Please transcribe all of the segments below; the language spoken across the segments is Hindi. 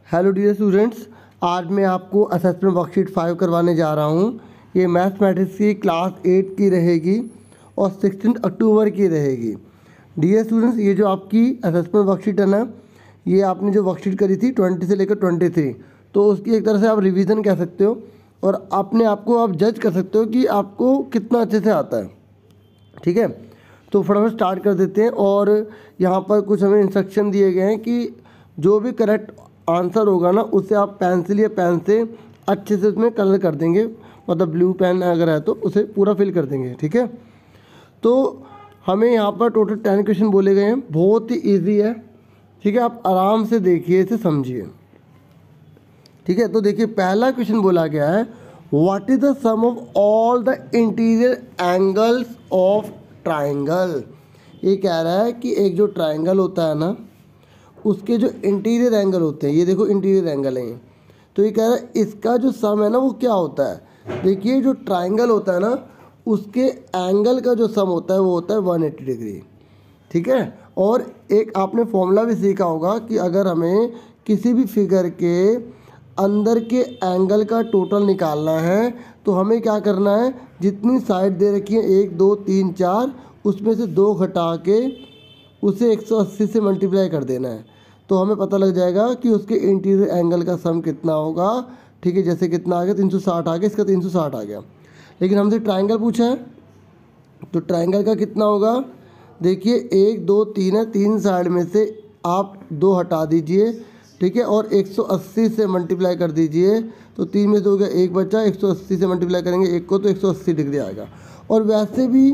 हेलो डियर स्टूडेंट्स, आज मैं आपको असेसमेंट वर्कशीट 5 करवाने जा रहा हूँ। ये मैथमेटिक्स की क्लास 8 की रहेगी और 16 अक्टूबर की रहेगी। डियर स्टूडेंट्स, ये जो आपकी असेसमेंट वर्कशीट है ना, ये आपने जो वर्कशीट करी थी 20 से लेकर 23, तो उसकी एक तरह से आप रिवीजन कह सकते हो और अपने आप को आप जज कर सकते हो कि आपको कितना अच्छे से आता है। ठीक है, तो फटाफट स्टार्ट कर देते हैं। और यहाँ पर कुछ हमें इंस्ट्रक्शन दिए गए हैं कि जो भी करेक्ट आंसर होगा ना, उससे आप पेंसिल या पेन से अच्छे से उसमें कलर कर देंगे, मतलब ब्लू पेन अगर है तो उसे पूरा फिल कर देंगे। ठीक है, तो हमें यहाँ पर टोटल 10 क्वेश्चन बोले गए हैं, बहुत ही ईजी है। ठीक है, आप आराम से देखिए, इसे समझिए। ठीक है, तो देखिए पहला क्वेश्चन बोला गया है, what is the sum of all the interior angles of triangle. ये कह रहा है कि एक जो ट्राइंगल होता है ना, उसके जो इंटीरियर एंगल होते हैं, ये देखो इंटीरियर एंगल है, तो ये कह रहा है इसका जो सम है ना वो क्या होता है। देखिए जो ट्राइंगल होता है ना, उसके एंगल का जो सम होता है वो होता है 180 डिग्री। ठीक है, और एक आपने फॉर्मूला भी सीखा होगा कि अगर हमें किसी भी फिगर के अंदर के एंगल का टोटल निकालना है तो हमें क्या करना है, जितनी साइड दे रखी है 1 2 3 4, उसमें से 2 घटा के उसे 180 से मल्टीप्लाई कर देना है, तो हमें पता लग जाएगा कि उसके इंटीरियर एंगल का सम कितना होगा। ठीक है, जैसे कितना आ गया 360 आ गया, इसका 360 आ गया। लेकिन हमसे ट्राइंगल पूछा है तो ट्राइंगल का कितना होगा। देखिए 1 2 3 है, 3 साइड में से आप 2 हटा दीजिए। ठीक है, और 180 से मल्टीप्लाई कर दीजिए, तो 3 में से हो गया 1 बचा, 180 से मल्टीप्लाई करेंगे 1 को तो 180 डिग्री आएगा। और वैसे भी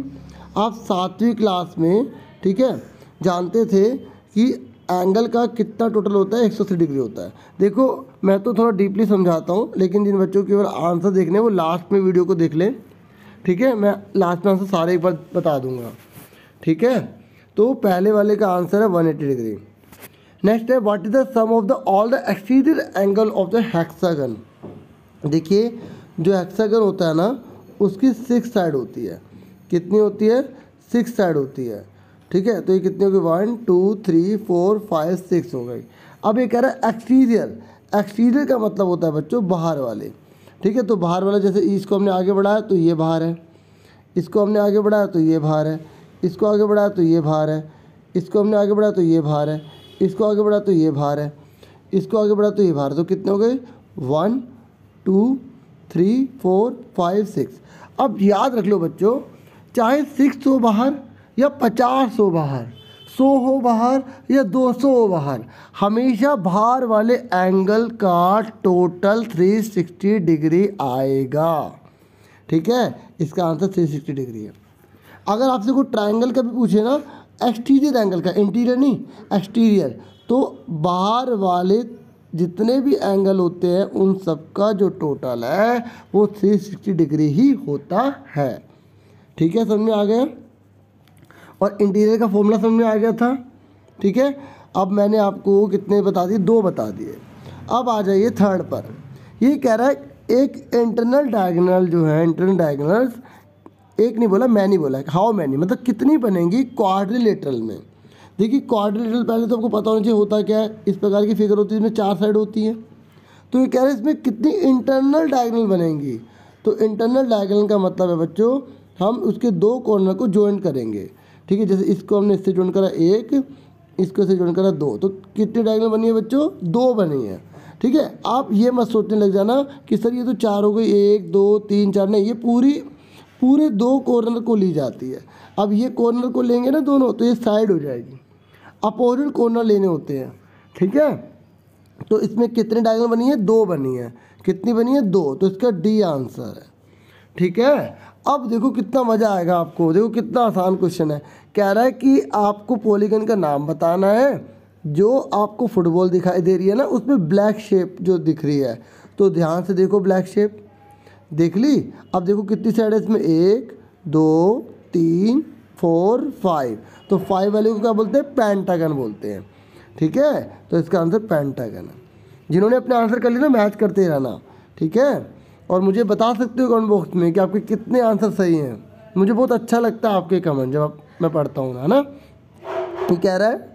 आप 7वीं क्लास में, ठीक है, जानते थे कि एंगल का कितना टोटल होता है, 180 डिग्री होता है। देखो मैं तो थोड़ा डीपली समझाता हूँ, लेकिन जिन बच्चों के केवल आंसर देखने वो लास्ट में वीडियो को देख लें। ठीक है, मैं लास्ट में आंसर सारे एक बार बता दूंगा। ठीक है, तो पहले वाले का आंसर है 180 डिग्री। नेक्स्ट है, what is the sum of the all the exterior angle of the hexagon. देखिए जो हेक्सागन होता है ना, उसकी 6 साइड होती है। कितनी होती है, 6 साइड होती है। ठीक है, तो ये कितनी होगी, 1 2 3 4 5 6 हो गई। अब ये कह रहा है एक्सटीरियर। एक्सटीरियर का मतलब होता है बच्चों बाहर वाले। ठीक है, तो बाहर वाला जैसे इसको हमने आगे बढ़ाया तो ये बाहर है, इसको हमने आगे बढ़ाया तो ये बाहर है, इसको आगे बढ़ाया तो ये बाहर है, इसको हमने आगे बढ़ाया तो ये बाहर है, इसको आगे बढ़ाया तो ये बाहर है, इसको आगे बढ़ाया तो ये बाहर है। तो कितने हो गए, 1 2 3 4 5 6। अब याद रख लो बच्चों, चाहे 6 हो बाहर या 50 हो बाहर, 100 हो बाहर या 200 हो बाहर, हमेशा बाहर वाले एंगल का टोटल 360 डिग्री आएगा। ठीक है, इसका आंसर 360 डिग्री है। अगर आपसे कोई ट्रायंगल का भी पूछे ना, एक्सटीरियर एंगल का, इंटीरियर नहीं एक्सटीरियर, तो बाहर वाले जितने भी एंगल होते हैं उन सब का जो टोटल है वो 360 डिग्री ही होता है। ठीक है, समझ में आ गया। और इंटीरियर का फॉर्मूला समझ में आ गया था। ठीक है, अब मैंने आपको कितने बता दिए, 2 बता दिए। अब आ जाइए थर्ड पर। ये कह रहा है एक इंटरनल डायगोनल जो है, इंटरनल डायगोनल्स, एक नहीं बोला, मैं नहीं बोला, हाउ मैनी, मतलब कितनी बनेंगी क्वाड्रिलेटरल में। देखिए क्वाड्रिलेटरल पहले तो आपको पता होना चाहिए होता क्या है। इस प्रकार की फिगर होती है, इसमें 4 साइड होती है। तो ये कह रहे हैं इसमें कितनी इंटरनल डायगोनल बनेंगी। तो इंटरनल डायगोनल का मतलब है बच्चों, हम उसके 2 कॉर्नर को ज्वाइंट करेंगे। ठीक है, जैसे इसको हमने इससे ज्वाइन करा 1, इसको से ज्वाइन करा 2, तो कितनी डायगोनल बनी है बच्चों, 2 बनी है। ठीक है, आप ये मत सोचने लग जाना कि सर ये तो 4 हो गई, 1 2 3 4, नहीं, ये पूरे 2 कॉर्नर को ली जाती है। अब ये कॉर्नर को लेंगे ना दोनों, तो ये साइड हो जाएगी, अपोजिट कॉर्नर लेने होते हैं। ठीक है, तो इसमें कितने डायगोनल बनी है, 2 बनी है। कितनी बनी है, 2, तो इसका डी आंसर है। ठीक है, अब देखो कितना मज़ा आएगा आपको। देखो कितना आसान क्वेश्चन है। कह रहा है कि आपको पॉलीगन का नाम बताना है। जो आपको फुटबॉल दिखाई दे रही है ना, उसमें ब्लैक शेप जो दिख रही है, तो ध्यान से देखो, ब्लैक शेप देख ली। अब देखो कितनी साइड है इसमें, 1 2 3 4 5, तो 5 वाले को क्या बोलते हैं, पेंटागन बोलते हैं। ठीक है, तो इसका आंसर पेंटागन है। जिन्होंने अपने आंसर कर लिया ना, मैच करते रहना। ठीक है, और मुझे बता सकते हो कमेंट बॉक्स में कि आपके कितने आंसर सही हैं। मुझे बहुत अच्छा लगता है आपके कमेंट जब मैं पढ़ता हूँ ना। तो कह रहा है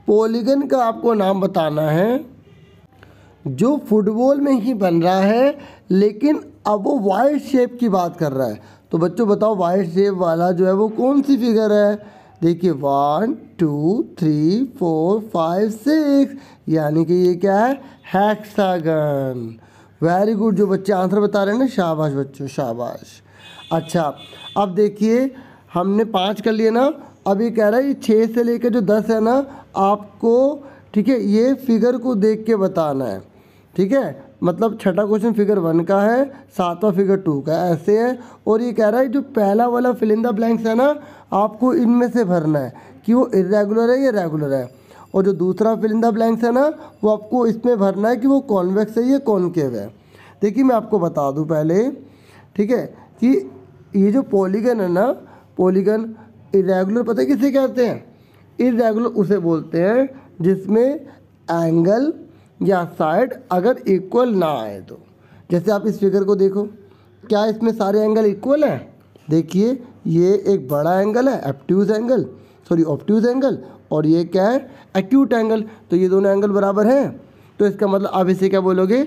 पॉलीगन का आपको नाम बताना है जो फुटबॉल में ही बन रहा है, लेकिन अब वो वाइड शेप की बात कर रहा है। तो बच्चों बताओ वाइड शेप वाला जो है वो कौन सी फिगर है? देखिए 1 2 3 4 5 6, यानी कि ये क्या है? हेक्सागन। वेरी गुड, जो बच्चे आंसर बता रहे हैं ना, शाबाश बच्चों शाबाश। अच्छा अब देखिए हमने 5 कर लिए ना, अब ये कह रहा है ये 6 से लेकर जो 10 है ना आपको, ठीक है, ये फिगर को देख के बताना है। ठीक है, मतलब छठा क्वेश्चन फिगर 1 का है, 7वां फिगर 2 का है, ऐसे है। और ये कह रहा है जो पहला वाला फिल इन द ब्लैंक्स है ना, आपको इनमें से भरना है कि वो इर्रेगुलर है या रेगुलर है। और जो दूसरा फिल इन द ब्लैंक्स है ना, वो आपको इसमें भरना है कि वो कॉन्वेक्स है या कॉनकेव है। देखिए मैं आपको बता दूं पहले, ठीक है, कि ये जो पॉलीगन है ना, पॉलीगन इरेगुलर पता है किसे कहते हैं? इरेगुलर उसे बोलते हैं जिसमें एंगल या साइड अगर इक्वल ना आए तो। जैसे आप इस फिगर को देखो, क्या इसमें सारे एंगल इक्वल हैं? देखिए ये एक बड़ा एंगल है ऑब्ट्यूज एंगल, ऑब्ट्यूज एंगल, और ये क्या है? Acute angle. तो ये दोनों एंगल बराबर हैं, तो इसका मतलब आप इसे क्या बोलोगे?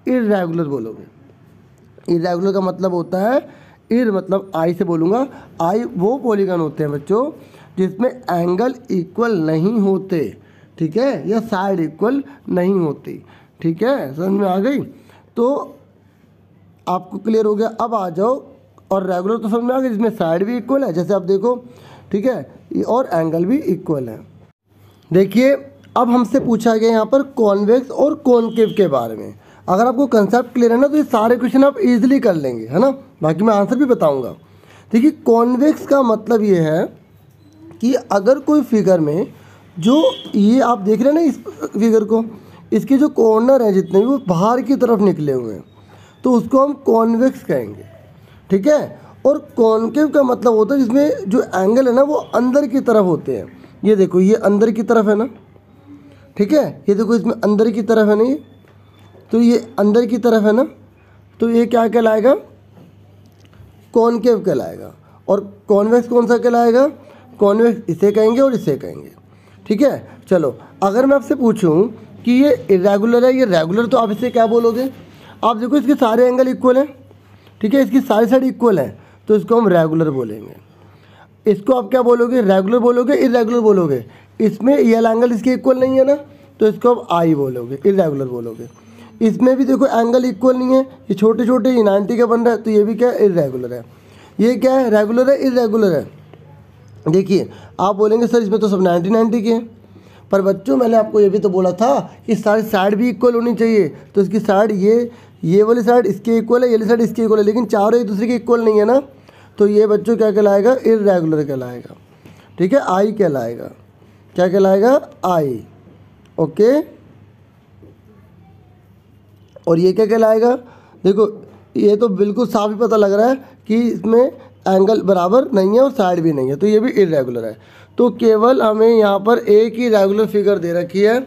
इर्रेगुलर बोलोगे। इर्रेगुलर का मतलब होता है, इर मतलब आई से बोलूँगा, आई वो पॉलीगन होते हैं बच्चों जिसमें एंगल इक्वल नहीं होते, ठीक है, या साइड इक्वल नहीं होती। ठीक है, समझ में आ गई? तो आपको क्लियर हो गया। अब आ जाओ, और रेगुलर तो समझ में आ गया जिसमें साइड भी इक्वल है, जैसे आप देखो, ठीक है, और एंगल भी इक्वल है। देखिए अब हमसे पूछा गया यहाँ पर कॉन्वेक्स और कॉनकेव के बारे में। अगर आपको कंसेप्ट क्लियर है ना, तो ये सारे क्वेश्चन आप इजीली कर लेंगे, है ना। बाकी मैं आंसर भी बताऊंगा। देखिए कॉन्वेक्स का मतलब ये है कि अगर कोई फिगर में जो ये आप देख रहे हैं ना इस फिगर को, इसके जो कॉर्नर हैं जितने भी वो बाहर की तरफ निकले हुए हैं, तो उसको हम कॉन्वेक्स कहेंगे। ठीक है, और कॉनकेव का मतलब होता है जिसमें जो एंगल है ना वो अंदर की तरफ होते हैं। ये देखो ये अंदर की तरफ है ना, ठीक है, ये देखो इसमें अंदर की तरफ है ना, ये तो ये अंदर की तरफ है ना, तो ये क्या कहलाएगा? कॉनकेव कहलाएगा। और कॉन्वेक्स कौन सा कहलाएगा? कॉन्वेक्स इसे कहेंगे और इसे कहेंगे। ठीक है, चलो अगर मैं आपसे पूछूं कि ये इरेगुलर है ये रेगुलर, तो आप इसे क्या बोलोगे? आप देखो इसके सारे एंगल इक्वल हैं, ठीक है, इसकी सारी साइड इक्वल है, तो इसको हम रेगुलर बोलेंगे। इसको आप क्या बोलोगे? रेगुलर बोलोगे, इरेगुलर बोलोगे? इसमें ये एंगल इसके इक्वल नहीं है ना, तो इसको आप आई बोलोगे, इरेगुलर बोलोगे। इसमें भी देखो एंगल इक्वल नहीं है, ये छोटे छोटे, ये 90 का बन रहा है, तो ये भी क्या है? इरेगुलर है। ये क्या है? रेगुलर है, इरेगुलर है। देखिए आप बोलेंगे सर इसमें तो सब 90 के हैं, पर बच्चों मैंने आपको ये भी तो बोला था कि सारी साइड भी इक्वल होनी चाहिए। तो इसकी साइड ये वाली साइड इसके इक्वल है, ये वाली साइड इसके इक्वल है, लेकिन चारों एक दूसरे के इक्वल नहीं है ना, तो ये बच्चों क्या कहलाएगा? इरेगुलर कहलाएगा। ठीक है, आई कहलाएगा। क्या कहलाएगा? आई। ओके, और ये क्या कहलाएगा? देखो ये तो बिल्कुल साफ ही पता लग रहा है कि इसमें एंगल बराबर नहीं है और साइड भी नहीं है, तो ये भी इरेगुलर है। तो केवल हमें यहाँ पर एक ही रेगुलर फिगर दे रखी है,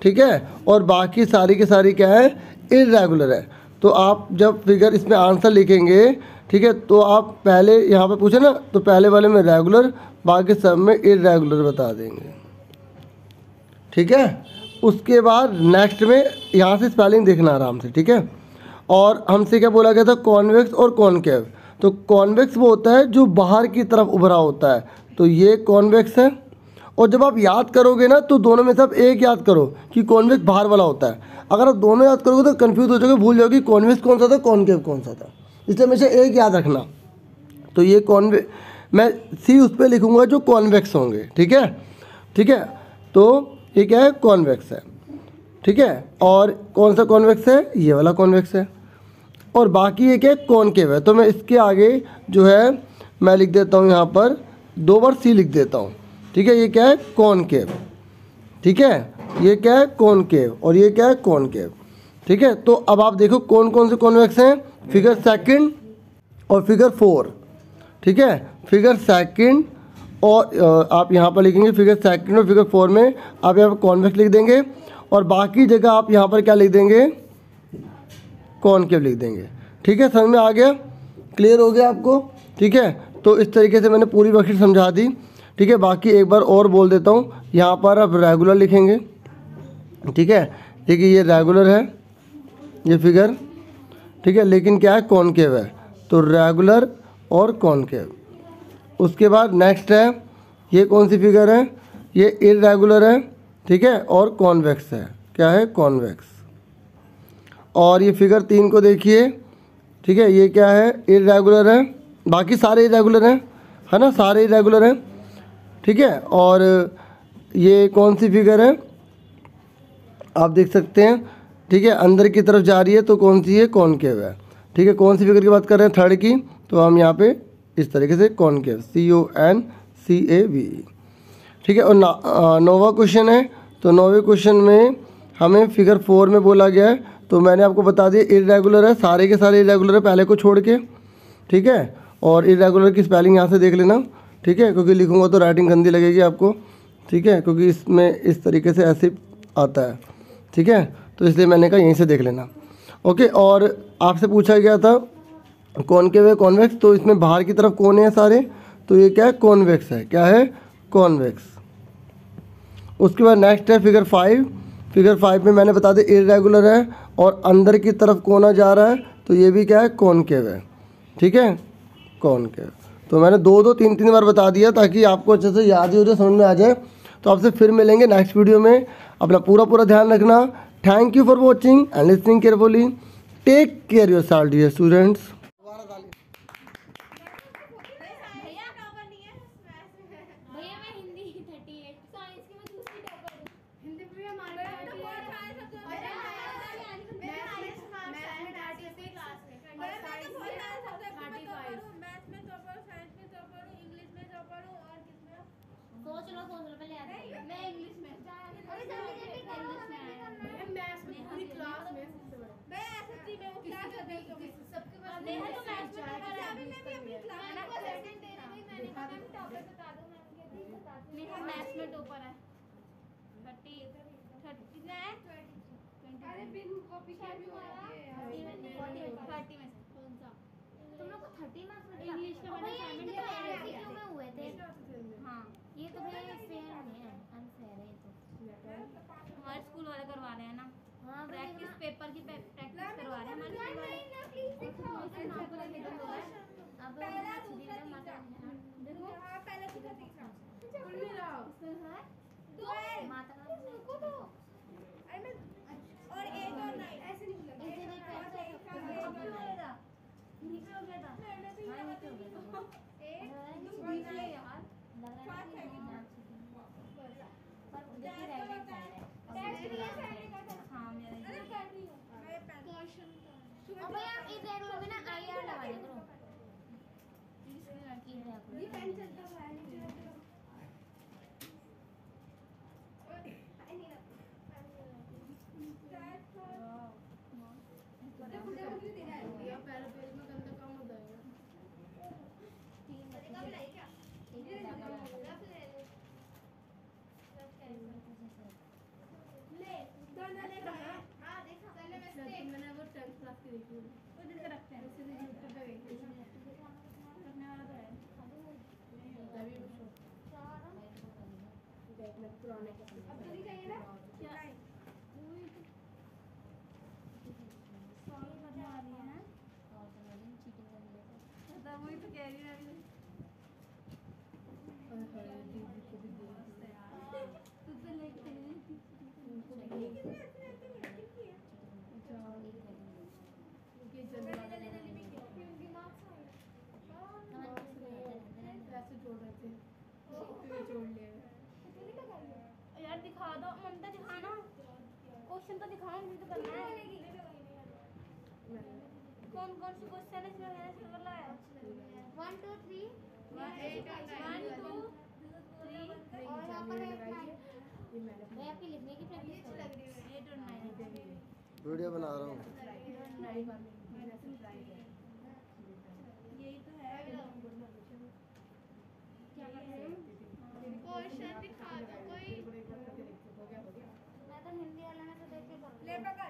ठीक है, और बाकी सारी की सारी क्या है? इरेगुलर है। तो आप जब फिगर इसमें आंसर लिखेंगे, ठीक है, तो आप पहले यहाँ पर पूछे ना, तो पहले वाले में रेगुलर, बाकी सब में इरेगुलर बता देंगे। ठीक है, उसके बाद नेक्स्ट में यहाँ से स्पेलिंग देखना आराम से, ठीक है। और हमसे क्या बोला गया था? कॉन्वेक्स और कॉनकेव। तो कॉन्वेक्स वो होता है जो बाहर की तरफ उभरा होता है, तो ये कॉन्वेक्स है। और जब आप याद करोगे ना, तो दोनों में से आप एक याद करो कि कॉन्वेक्स बाहर वाला होता है। अगर आप दोनों याद करोगे तो कन्फ्यूज हो जाओगे, भूल जाओगे कॉन्वेक्स कौन सा था, कॉनकेव कौन सा था। इसलिए हमेशा एक याद रखना। तो ये मैं सी उस पर लिखूँगा जो कॉन्वेक्स होंगे, ठीक है। ठीक है, तो ये क्या है? कॉन्वेक्स है, ठीक है। और कौन सा कॉन्वेक्स है? ये वाला कॉन्वेक्स है। और बाकी ये क्या है? कॉनकेव है। तो मैं इसके आगे जो है मैं लिख देता हूँ यहाँ पर 2 बार सी लिख देता हूँ, ठीक है। ये क्या है? कॉनकेव, ठीक है। ये क्या है? कॉनकेव, और ये क्या है? कॉनकेव, ठीक है। तो अब आप देखो कौन कौन से कॉन्वेक्स हैं? फिगर 2 और फिगर 4, ठीक है। फिगर 2 और आप यहाँ पर लिखेंगे फिगर 2 और फिगर 4 में आप यहाँ पर कॉन्वेक्स लिख देंगे, और बाकी जगह आप यहाँ पर क्या लिख देंगे? कॉनकेव लिख देंगे। ठीक है, समझ में आ गया? क्लियर हो गया आपको? ठीक है, तो इस तरीके से मैंने पूरी वर्कशीट समझा दी, ठीक है। बाकी एक बार और बोल देता हूँ, यहाँ पर आप रेगुलर लिखेंगे, ठीक है। देखिए ये रेगुलर है, ये फिगर, ठीक है, लेकिन क्या है, कॉनकेव है। तो रेगुलर और कॉनकेव। उसके बाद नेक्स्ट है, ये कौन सी फिगर है, ये इरेगुलर है, ठीक है, और कॉन्वेक्स है। क्या है, कॉन्वेक्स। और ये फिगर 3 को देखिए, ठीक है, ये क्या है, इरेगुलर है, बाकी सारे इरेगुलर हैं, है ना, सारे इरेगुलर हैं, ठीक है। और ये कौन सी फिगर है, आप देख सकते हैं, ठीक है, अंदर की तरफ जा रही है, तो कौन सी है, कॉनकेव है, ठीक है। कौन सी फिगर की बात कर रहे हैं, थर्ड की, तो हम यहाँ पे इस तरीके से कॉनकेव, CONCAV, ठीक है। और नौवां क्वेश्चन है, तो नौवें क्वेश्चन में हमें फिगर 4 में बोला गया है, तो मैंने आपको बता दिया इरेगुलर है, सारे के सारे इरेगुलर है पहले को छोड़ के, ठीक है। और इरेगुलर की स्पेलिंग यहाँ से देख लेना, ठीक है, क्योंकि लिखूंगा तो राइटिंग गंदी लगेगी आपको, ठीक है, क्योंकि इसमें इस तरीके से ऐसे आता है, ठीक है, तो इसलिए मैंने कहा यहीं से देख लेना। ओके, और आपसे पूछा गया था कॉनकेव है कॉन्वेक्स, तो इसमें बाहर की तरफ कौन है सारे, तो ये क्या है, कॉन्वेक्स है। क्या है, कॉन्वेक्स। उसके बाद नेक्स्ट है फिगर 5। फिगर 5 में मैंने बता दिया इरेगुलर है और अंदर की तरफ कोना जा रहा है, तो ये भी क्या है, कॉनकेव है, ठीक है, कॉनकेव। तो मैंने 2-2 3-3 बार बता दिया ताकि आपको अच्छे से याद ही हो जाए, समझ में आ जाए। तो आपसे फिर मिलेंगे नेक्स्ट वीडियो में, अपना पूरा ध्यान रखना। Thank you for watching and listening carefully. Take care yourself dear students. Maths में टॉपर है 30 अरे बिन कॉपी के भी हुआ है 30 में से कौन सा तुम लोग को 30 मार्क्स में इंग्लिश का मैंने असाइनमेंट किया क्यों में हुए थे। हां ये तो भाई फेयर है, अनफेयर है ये तो हमारे स्कूल वाले करवा रहे हैं ना। हां प्रैक्टिस पेपर की प्रैक्टिस करवा रहे हैं हमारे स्कूल वाले। प्लीज नाम पर लिखा हुआ है अब पहला दूसरा तीसरा देखो हां पहला दूसरा तीसरा बोल नहीं रहा इसमें है दो मात्रा को तो अरे मैं और 8 और 9 ऐसे नहीं लगा ऐसे नहीं होगा नीचे हो गया था हां नीचे हो गया था 8 नीचे यार लग रहा है कि पर देखिए राइटिंग साइड है हां मेरा अरे कर रही हूं मैं क्वेश्चन अब आप इस रेगुलर में ना आईआर लगा दे करो इसकी लड़की है ये पेन चलता है मैंने वो 10th क्लास की देखी वो दिन का रखते हैं इससे यूट्यूब पे करने वाला तो है तभी वो देखना पुराने अब तो नहीं चाहिए ना क्या सॉरी करने वाली है और तो नहीं चीटिंग करने लगे तो वही तो कह रही है अभी दीदी को भी दे यार तू तो लेके यार दिखा दो ममता दिखाना क्वेश्चन तो दिखाओ मुझे तो करना है कौन कौन से क्वेश्चन है इसमें मैंने कर लगाया 1 2 3 1 2 3 और यहां पर मैं आपकी लिखने की प्रैक्टिस कर रही हूं 8 और 9 वीडियो बना रहा हूँ। यही तो है क्या क्वेश्चन दिखा दो कोई मैं तो हिंदी वाले में से देख के कर ले